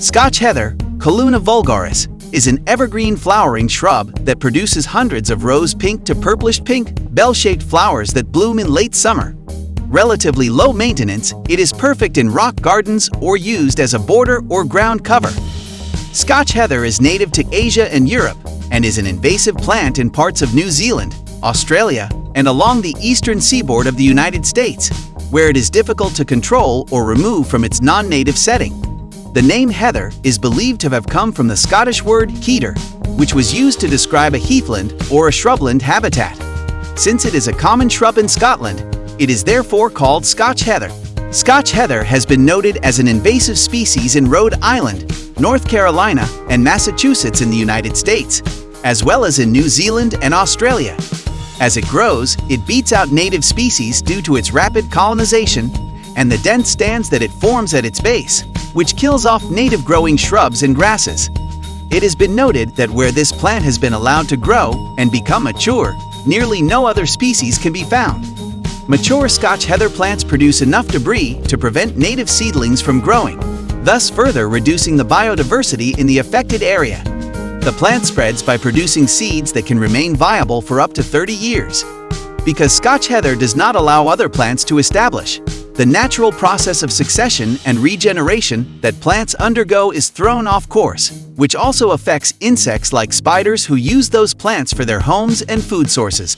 Scotch heather, Calluna vulgaris, is an evergreen flowering shrub that produces hundreds of rose-pink to purplish-pink, bell-shaped flowers that bloom in late summer. Relatively low maintenance, it is perfect in rock gardens or used as a border or ground cover. Scotch heather is native to Asia and Europe and is an invasive plant in parts of New Zealand, Australia, and along the eastern seaboard of the United States, where it is difficult to control or remove from its non-native setting. The name heather is believed to have come from the Scottish word heather, which was used to describe a heathland or a shrubland habitat. Since it is a common shrub in Scotland, it is therefore called Scotch heather. Scotch heather has been noted as an invasive species in Rhode Island, North Carolina, and Massachusetts in the United States, as well as in New Zealand and Australia. As it grows, it beats out native species due to its rapid colonization and the dense stands that it forms at its base, which kills off native growing shrubs and grasses. It has been noted that where this plant has been allowed to grow and become mature, nearly no other species can be found. Mature Scotch heather plants produce enough debris to prevent native seedlings from growing, thus further reducing the biodiversity in the affected area. The plant spreads by producing seeds that can remain viable for up to 30 years. Because Scotch heather does not allow other plants to establish, the natural process of succession and regeneration that plants undergo is thrown off course, which also affects insects like spiders who use those plants for their homes and food sources.